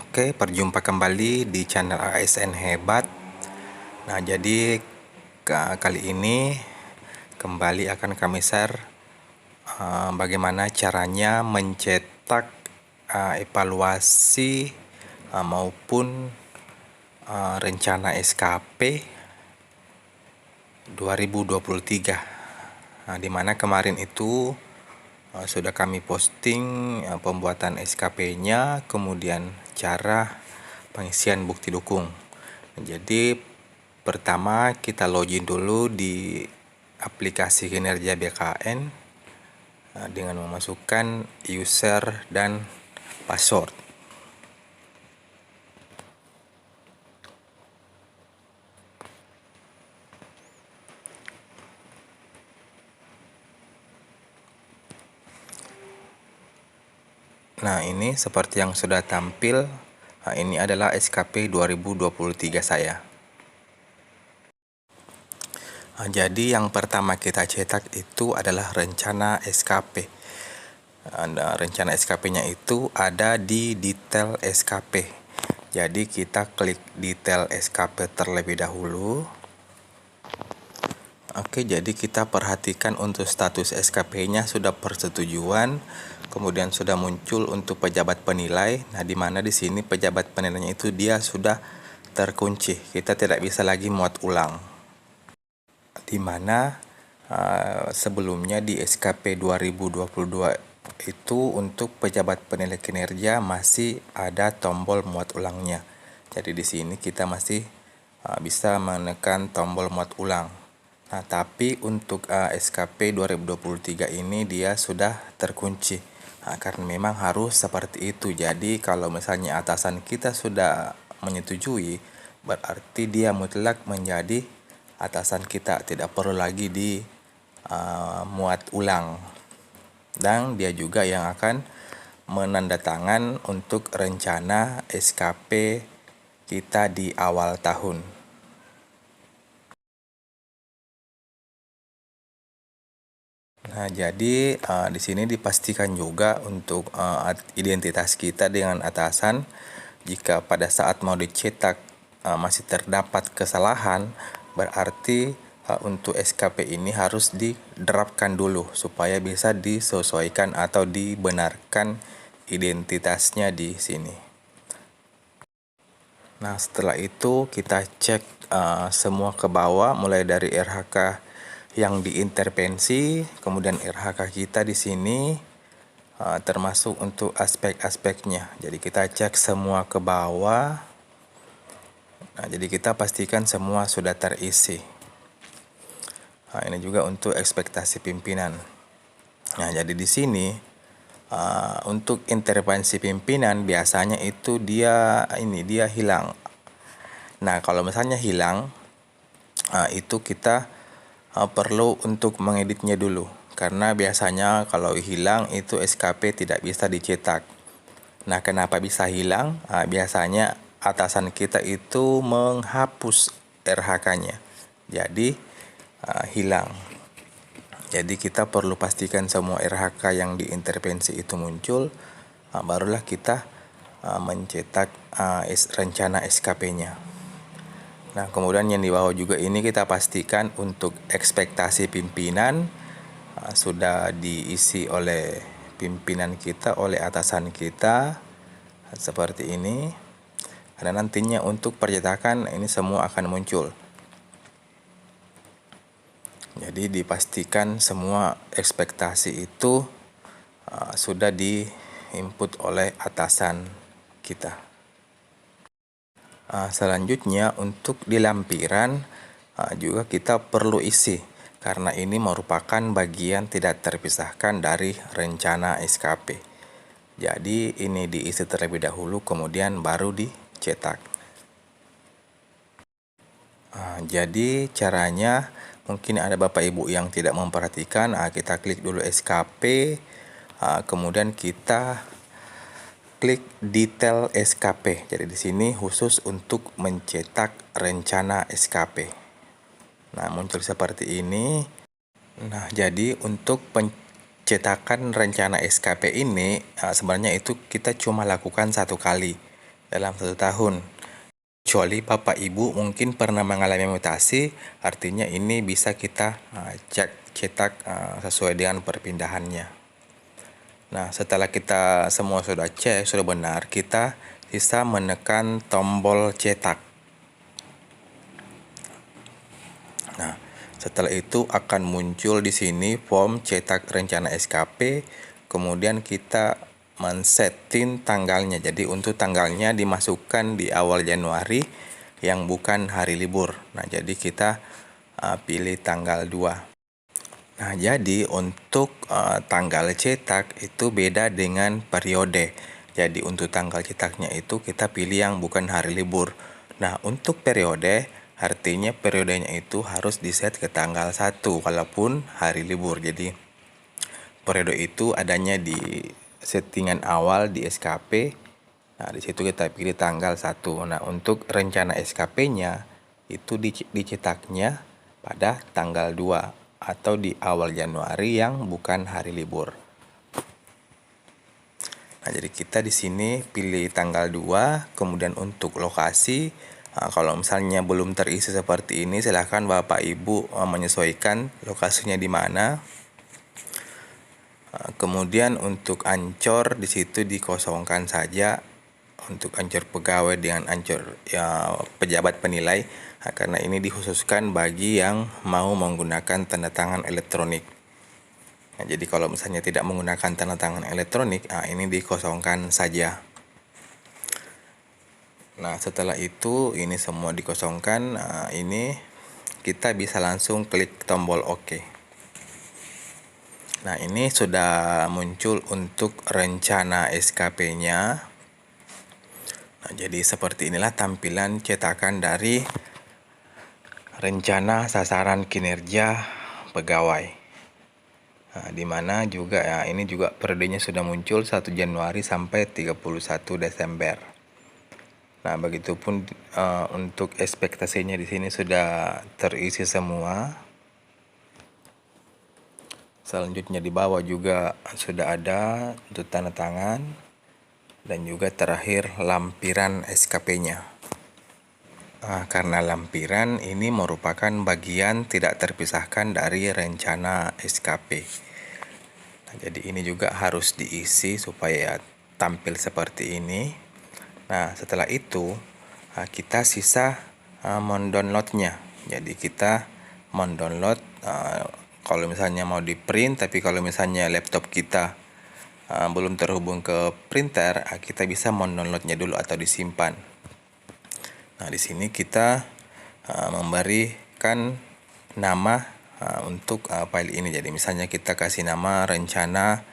Oke, berjumpa kembali di channel ASN Hebat. Nah, jadi kali ini kembali akan kami share bagaimana caranya mencetak evaluasi maupun rencana SKP 2023. Nah, dimana kemarin itu sudah kami posting pembuatan SKP-nya, kemudian cara pengisian bukti dukung. Jadi pertama kita login dulu di aplikasi kinerja BKN dengan memasukkan user dan password. Nah, ini seperti yang sudah tampil. Nah, ini adalah SKP 2023 saya. Nah, jadi yang pertama kita cetak itu adalah rencana SKP. Rencana SKP-nya itu ada di detail SKP. Jadi kita klik detail SKP terlebih dahulu. Oke, jadi kita perhatikan untuk status SKP-nya sudah persetujuan, kemudian sudah muncul untuk pejabat penilai. Nah, di mana di sini pejabat penilainya itu dia sudah terkunci. Kita tidak bisa lagi muat ulang. Di mana sebelumnya di SKP 2022 itu untuk pejabat penilai kinerja masih ada tombol muat ulangnya. Jadi di sini kita masih bisa menekan tombol muat ulang. Nah, tapi untuk SKP 2023 ini dia sudah terkunci. Nah, karena memang harus seperti itu. Jadi kalau misalnya atasan kita sudah menyetujui, berarti dia mutlak menjadi atasan kita, tidak perlu lagi di muat ulang. Dan dia juga yang akan menandatangan untuk rencana SKP kita di awal tahun. Nah, jadi di sini dipastikan juga untuk identitas kita dengan atasan. Jika pada saat mau dicetak masih terdapat kesalahan, berarti untuk SKP ini harus diterapkan dulu supaya bisa disesuaikan atau dibenarkan identitasnya di sini. Nah, setelah itu kita cek semua ke bawah, mulai dari RHK yang diintervensi, kemudian RHK kita di sini termasuk untuk aspek-aspeknya. Jadi kita cek semua ke bawah. Nah, jadi kita pastikan semua sudah terisi. Nah, ini juga untuk ekspektasi pimpinan. Nah, jadi di sini untuk intervensi pimpinan biasanya itu dia hilang. Nah, kalau misalnya hilang, itu kita perlu untuk mengeditnya dulu. Karena biasanya kalau hilang itu SKP tidak bisa dicetak. Nah, kenapa bisa hilang? Biasanya atasan kita itu menghapus RHK-nya. Jadi hilang. Jadi kita perlu pastikan semua RHK yang diintervensi itu muncul, barulah kita mencetak rencana SKP-nya. Nah, kemudian yang di bawah juga ini kita pastikan untuk ekspektasi pimpinan sudah diisi oleh pimpinan kita, oleh atasan kita seperti ini. Dan nantinya untuk percetakan ini semua akan muncul. Jadi dipastikan semua ekspektasi itu sudah diinput oleh atasan kita. Selanjutnya untuk di lampiran juga kita perlu isi, karena ini merupakan bagian tidak terpisahkan dari rencana SKP. Jadi ini diisi terlebih dahulu, kemudian baru dicetak. Jadi caranya, mungkin ada Bapak Ibu yang tidak memperhatikan, kita klik dulu SKP, kemudian kita klik detail SKP. Jadi di sini khusus untuk mencetak rencana SKP. Nah, muncul seperti ini. Nah, jadi untuk pencetakan rencana SKP ini sebenarnya itu kita cuma lakukan satu kali. dalam 1 tahun. Kecuali Bapak Ibu mungkin pernah mengalami mutasi, artinya ini bisa kita cetak sesuai dengan perpindahannya. Nah, setelah kita semua sudah cek, sudah benar, kita bisa menekan tombol cetak. Nah, setelah itu akan muncul di sini form cetak rencana SKP, kemudian kita men-setting tanggalnya. Jadi untuk tanggalnya dimasukkan di awal Januari yang bukan hari libur. Nah, jadi kita pilih tanggal 2. Nah, jadi untuk tanggal cetak itu beda dengan periode. Jadi untuk tanggal cetaknya itu kita pilih yang bukan hari libur. Nah, untuk periode, artinya periodenya itu harus diset ke tanggal 1 walaupun hari libur. Jadi periode itu adanya di settingan awal di SKP. Nah, di situ kita pilih tanggal 1. Nah, untuk rencana SKP-nya itu dicetaknya pada tanggal 2 atau di awal Januari yang bukan hari libur. Nah, jadi kita di sini pilih tanggal 2, kemudian untuk lokasi, kalau misalnya belum terisi seperti ini, silahkan Bapak Ibu menyesuaikan lokasinya di mana. Kemudian untuk ancor di situ dikosongkan saja untuk ancor pegawai dengan ancor pejabat penilai, karena ini dikhususkan bagi yang mau menggunakan tanda tangan elektronik. Nah, jadi kalau misalnya tidak menggunakan tanda tangan elektronik, ini dikosongkan saja. Nah, setelah itu ini semua dikosongkan, ini kita bisa langsung klik tombol OK. Nah, ini sudah muncul untuk rencana SKP-nya. Nah, jadi seperti inilah tampilan cetakan dari rencana sasaran kinerja pegawai. Nah, di mana juga ini juga periodenya sudah muncul 1 Januari sampai 31 Desember. Nah, begitupun untuk ekspektasinya di sini sudah terisi semua. Selanjutnya di bawah juga sudah ada untuk tanda tangan. Dan juga terakhir lampiran SKP-nya. Karena lampiran ini merupakan bagian tidak terpisahkan dari rencana SKP. Nah, jadi ini juga harus diisi supaya tampil seperti ini. Nah, setelah itu kita sisa mendownloadnya. Jadi kita mendownload kalau misalnya mau di print, tapi kalau misalnya laptop kita belum terhubung ke printer, kita bisa mendownloadnya dulu atau disimpan. Nah, di sini kita memberikan nama untuk file ini. Jadi misalnya kita kasih nama rencana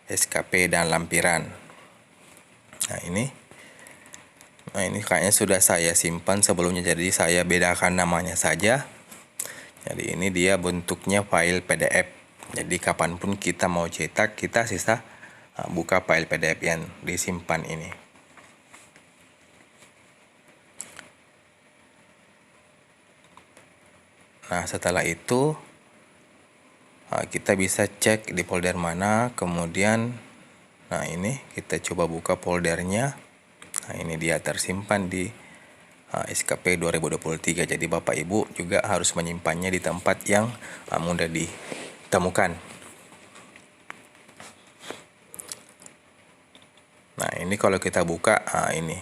SKP dan lampiran. Nah, ini kayaknya sudah saya simpan sebelumnya, jadi saya bedakan namanya saja. Jadi ini dia bentuknya file PDF. Jadi kapanpun kita mau cetak, kita sisa buka file PDF yang disimpan ini. Nah, setelah itu kita bisa cek di folder mana, kemudian ini kita coba buka foldernya. Nah, ini dia tersimpan di SKP 2023. Jadi Bapak Ibu juga harus menyimpannya di tempat yang mudah ditemukan. Nah, ini kalau kita buka, ini.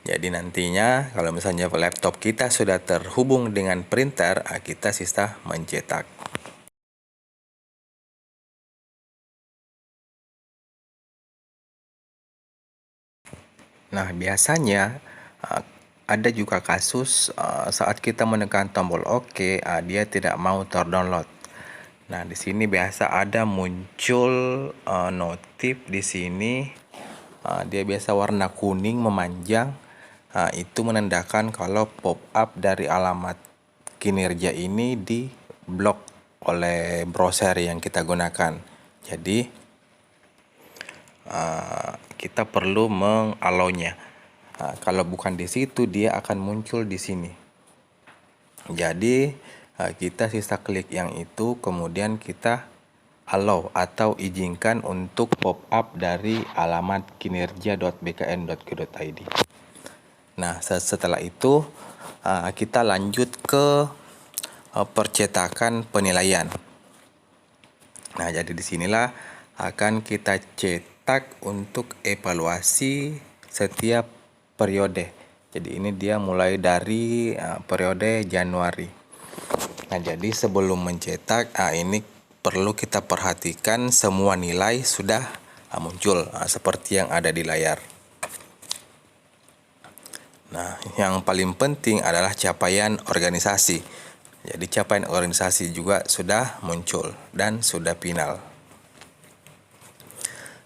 Jadi nantinya kalau misalnya laptop kita sudah terhubung dengan printer, kita sisa mencetak. Nah, biasanya ada juga kasus saat kita menekan tombol OK, dia tidak mau terdownload. Nah, di sini biasa ada muncul notif di sini. Dia biasa warna kuning memanjang. Itu menandakan kalau pop-up dari alamat kinerja ini di blok oleh browser yang kita gunakan. Jadi kita perlu mengallow-nya. Kalau bukan di situ, dia akan muncul di sini. Jadi kita sisa klik yang itu, kemudian kita allow atau izinkan untuk pop-up dari alamat kinerja.bkn.go.id. Nah, setelah itu kita lanjut ke percetakan penilaian. Nah, jadi disinilah akan kita cetak untuk evaluasi setiap periode. Jadi ini dia mulai dari periode Januari. Nah, jadi sebelum mencetak, ini perlu kita perhatikan semua nilai sudah muncul seperti yang ada di layar. Nah, yang paling penting adalah capaian organisasi. Jadi capaian organisasi juga sudah muncul dan sudah final.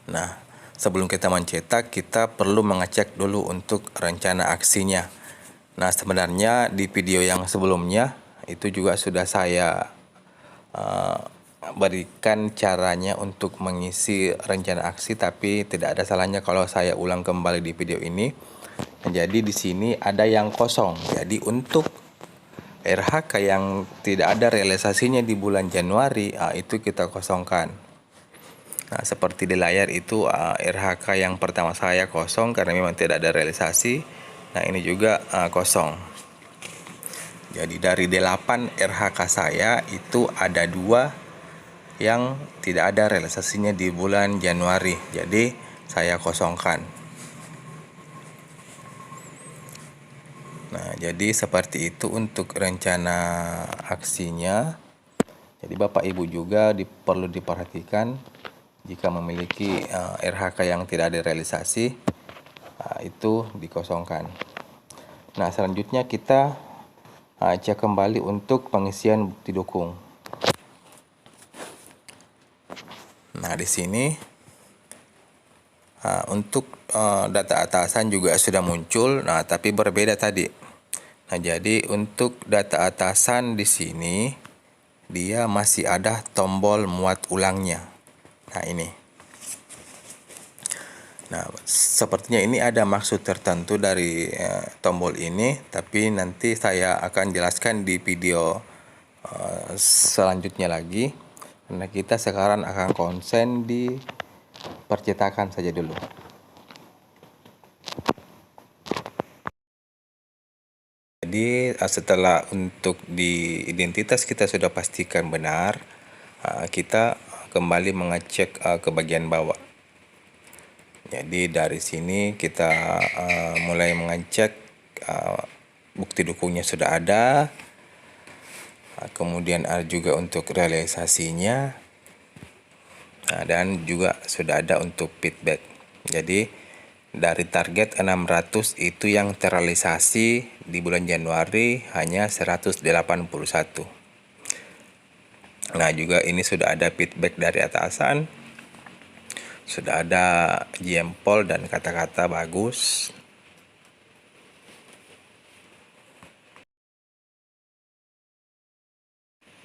Nah, sebelum kita mencetak, kita perlu mengecek dulu untuk rencana aksinya. Nah, sebenarnya di video yang sebelumnya itu juga sudah saya berikan caranya untuk mengisi rencana aksi, tapi tidak ada salahnya kalau saya ulang kembali di video ini. Nah, jadi di sini ada yang kosong. Jadi untuk RHK yang tidak ada realisasinya di bulan Januari, itu kita kosongkan. Nah, seperti di layar itu RHK yang pertama saya kosong karena memang tidak ada realisasi. Nah, ini juga kosong. Jadi dari 8 RHK saya itu ada 2 yang tidak ada realisasinya di bulan Januari. Jadi saya kosongkan. Nah, jadi seperti itu untuk rencana aksinya. Jadi Bapak Ibu juga perlu diperhatikan jika memiliki RHK yang tidak ada realisasi, itu dikosongkan. Nah, selanjutnya kita cek kembali untuk pengisian bukti dukung. Nah, di sini untuk data atasan juga sudah muncul, nah tapi berbeda tadi. Nah, jadi untuk data atasan di sini dia masih ada tombol muat ulangnya. Nah, ini. Nah, sepertinya ini ada maksud tertentu dari tombol ini, tapi nanti saya akan jelaskan di video selanjutnya lagi. Karena kita sekarang akan konsen di percetakan saja dulu. Jadi setelah untuk di identitas kita sudah pastikan benar, kita kembali mengecek ke bagian bawah. Jadi dari sini kita mulai mengecek bukti dukungnya sudah ada, kemudian ada juga untuk realisasinya, dan juga sudah ada untuk feedback. Jadi dari target 600 itu yang terrealisasi di bulan Januari hanya 181. Nah, juga ini sudah ada feedback dari atasan. Sudah ada jempol dan kata-kata bagus.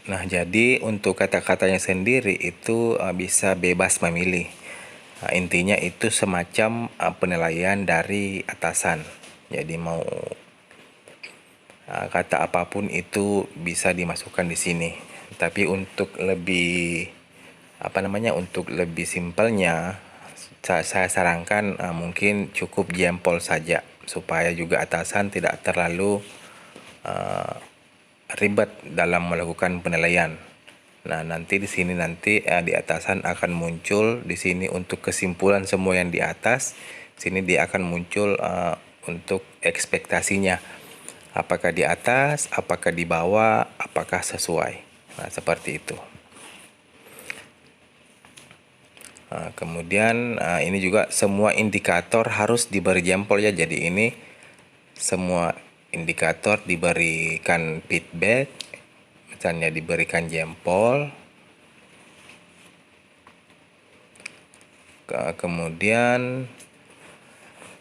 Nah, jadi untuk kata-katanya sendiri itu bisa bebas memilih. Nah, intinya itu semacam penilaian dari atasan. Jadi mau kata apapun itu bisa dimasukkan di sini. Tapi untuk lebih untuk lebih simpelnya, saya sarankan mungkin cukup jempol saja supaya juga atasan tidak terlalu ribet dalam melakukan penilaian. Nah, nanti di sini di atasan akan muncul di sini untuk kesimpulan semua yang di atas. Sini dia akan muncul untuk ekspektasinya. Apakah di atas, apakah di bawah, apakah sesuai. Nah, seperti itu. Nah, kemudian ini juga semua indikator harus diberi jempol ya. Jadi ini semua indikator diberikan feedback. Misalnya diberikan jempol, kemudian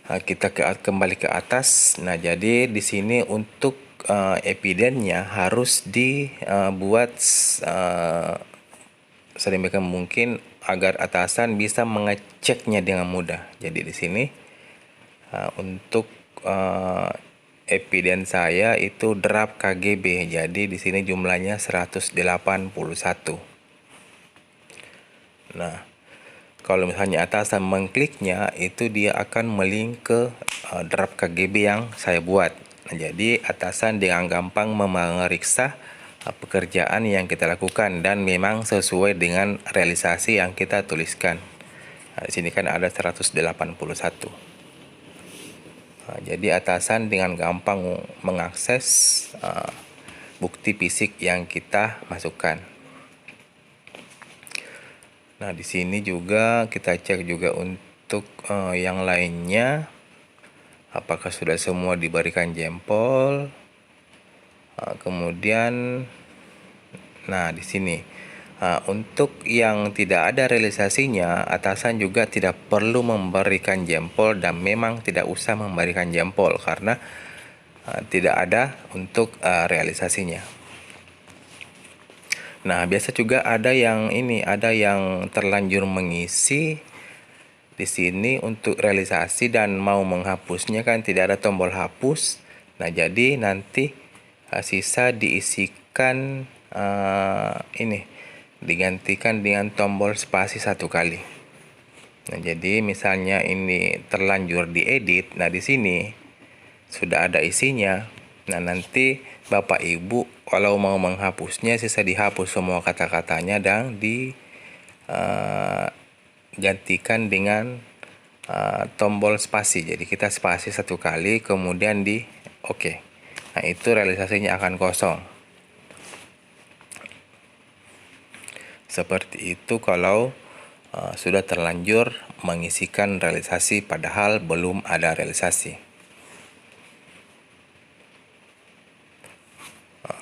kita kembali ke atas. Nah, jadi di sini untuk evidennya harus dibuat sedemikian mungkin agar atasan bisa mengeceknya dengan mudah. Jadi di sini untuk eviden saya itu draft KGB. Jadi di sini jumlahnya 181. Nah, kalau misalnya atasan mengkliknya, itu dia akan melink ke draft KGB yang saya buat. Nah, jadi atasan dengan gampang memeriksa pekerjaan yang kita lakukan dan memang sesuai dengan realisasi yang kita tuliskan. Nah, di sini kan ada 181. Jadi atasan dengan gampang mengakses bukti fisik yang kita masukkan. Nah, di sini juga kita cek juga untuk yang lainnya, apakah sudah semua diberikan jempol. Kemudian, nah di sini untuk yang tidak ada realisasinya, atasan juga tidak perlu memberikan jempol dan memang tidak usah memberikan jempol karena tidak ada untuk realisasinya. Nah, biasa juga ada yang terlanjur mengisi di sini untuk realisasi dan mau menghapusnya kan tidak ada tombol hapus. Nah, jadi nanti sisa diisikan digantikan dengan tombol spasi 1 kali. Nah, jadi misalnya ini terlanjur diedit, nah di sini sudah ada isinya. Nah, nanti Bapak Ibu kalau mau menghapusnya sisa dihapus semua kata-katanya dan digantikan dengan tombol spasi. Jadi kita spasi 1 kali kemudian di oke. Nah, itu realisasinya akan kosong. Seperti itu kalau sudah terlanjur mengisikan realisasi padahal belum ada realisasi.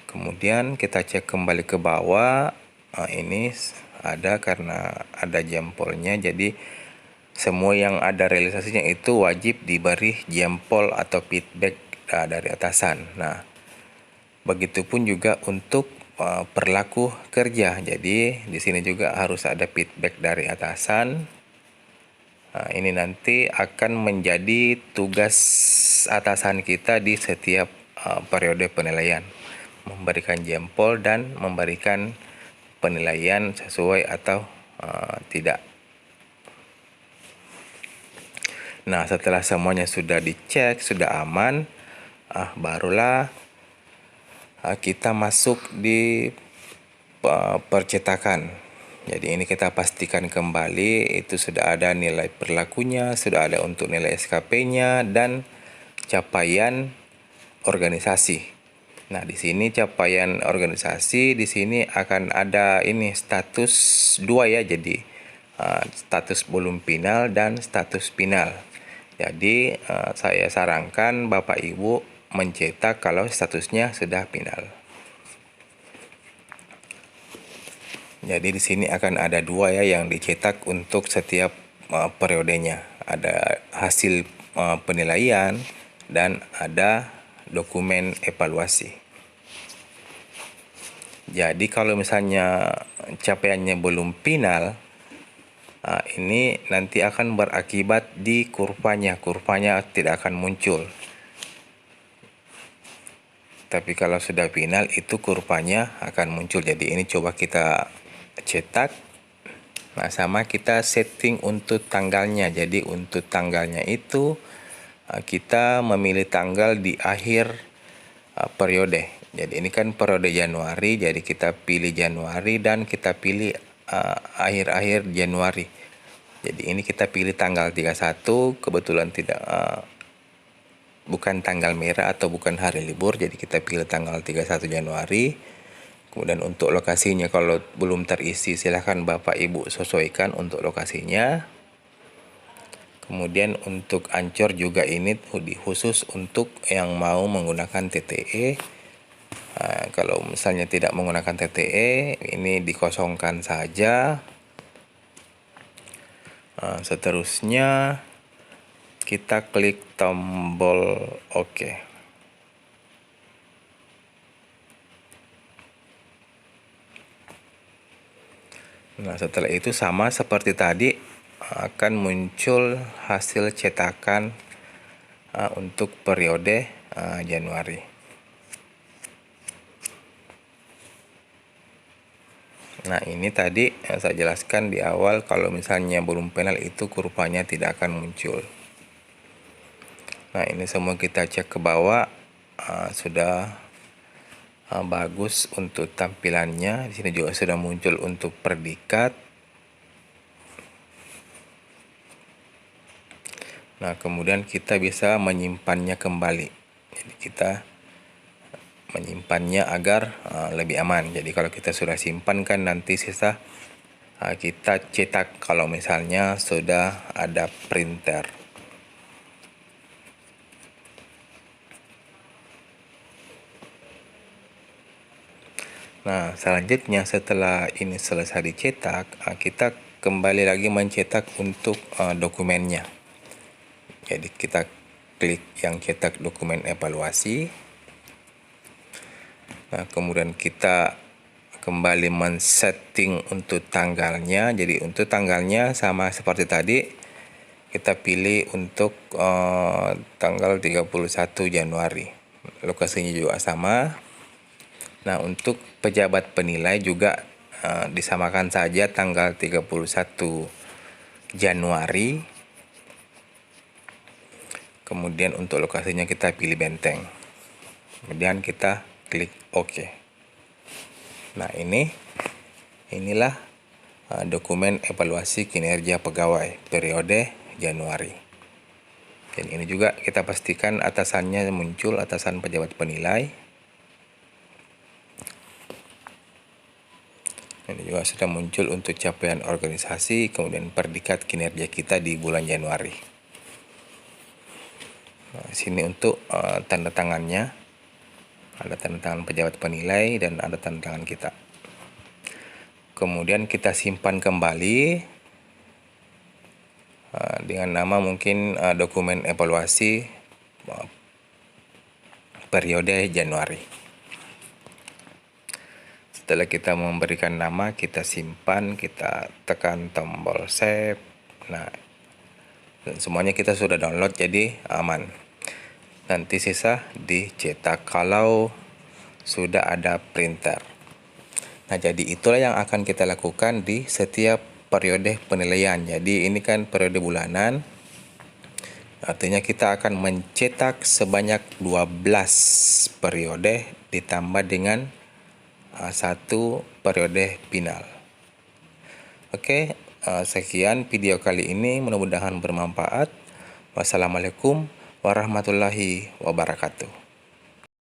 Kemudian kita cek kembali ke bawah. Ini ada karena ada jempolnya, jadi semua yang ada realisasinya itu wajib diberi jempol atau feedback dari atasan. Nah, begitupun juga untuk perilaku kerja. Jadi di sini juga harus ada feedback dari atasan. Ini nanti akan menjadi tugas atasan kita di setiap periode penilaian, memberikan jempol dan memberikan penilaian sesuai atau tidak. Nah, setelah semuanya sudah dicek, sudah aman, barulah kita masuk di percetakan. Jadi ini kita pastikan kembali itu sudah ada nilai perilakunya, sudah ada untuk nilai SKP-nya dan capaian organisasi. Nah, di sini capaian organisasi di sini akan ada ini status 2 ya. Jadi status belum final dan status final. Jadi saya sarankan Bapak Ibu mencetak kalau statusnya sudah final. Jadi di sini akan ada 2 ya yang dicetak untuk setiap periodenya. Ada hasil penilaian dan ada dokumen evaluasi. Jadi kalau misalnya capaiannya belum final, ini nanti akan berakibat di kurvanya tidak akan muncul. Tapi kalau sudah final itu kurvanya akan muncul. Jadi ini coba kita cetak. Nah, sama kita setting untuk tanggalnya. Jadi untuk tanggalnya itu kita memilih tanggal di akhir periode. Jadi ini kan periode Januari, jadi kita pilih Januari dan kita pilih akhir-akhir Januari. Jadi ini kita pilih tanggal 31, kebetulan tidak bukan tanggal merah atau bukan hari libur, jadi kita pilih tanggal 31 Januari. Kemudian untuk lokasinya kalau belum terisi silahkan Bapak Ibu sesuaikan untuk lokasinya. Kemudian untuk Anchor juga ini khusus untuk yang mau menggunakan TTE. Kalau misalnya tidak menggunakan TTE, ini dikosongkan saja. Seterusnya kita klik tombol OK. Nah, setelah itu sama seperti tadi akan muncul hasil cetakan untuk periode Januari. Nah, ini tadi yang saya jelaskan di awal, kalau misalnya belum penal itu kurvanya tidak akan muncul. Nah, ini semua kita cek ke bawah, sudah bagus untuk tampilannya. Di sini juga sudah muncul untuk predikat. Nah, kemudian kita bisa menyimpannya kembali. Jadi kita menyimpannya agar lebih aman. Jadi kalau kita sudah simpan kan nanti sisa kita cetak kalau misalnya sudah ada printer. Nah, selanjutnya setelah ini selesai dicetak, kita kembali lagi mencetak untuk dokumennya. Jadi kita klik yang cetak dokumen evaluasi. Nah, kemudian kita kembali men-setting untuk tanggalnya. Jadi untuk tanggalnya sama seperti tadi, kita pilih untuk tanggal 31 Januari. Lokasinya juga sama. Nah, untuk pejabat penilai juga disamakan saja tanggal 31 Januari. Kemudian untuk lokasinya kita pilih Benteng. Kemudian kita klik OK. Nah, inilah dokumen evaluasi kinerja pegawai periode Januari. Dan ini juga kita pastikan atasannya muncul, atasan pejabat penilai. Ini juga sudah muncul untuk capaian organisasi, kemudian predikat kinerja kita di bulan Januari. Nah, sini untuk tanda tangannya, ada tanda tangan pejabat penilai dan ada tanda tangan kita. Kemudian kita simpan kembali dengan nama mungkin dokumen evaluasi periode Januari. Setelah kita memberikan nama, kita simpan, kita tekan tombol save. Nah, dan semuanya kita sudah download, jadi aman. Nanti sisa dicetak kalau sudah ada printer. Nah, jadi itulah yang akan kita lakukan di setiap periode penilaian. Jadi ini kan periode bulanan. Artinya kita akan mencetak sebanyak 12 periode ditambah dengan satu periode final. Oke, sekian video kali ini, mudah-mudahan bermanfaat. Wassalamualaikum warahmatullahi wabarakatuh.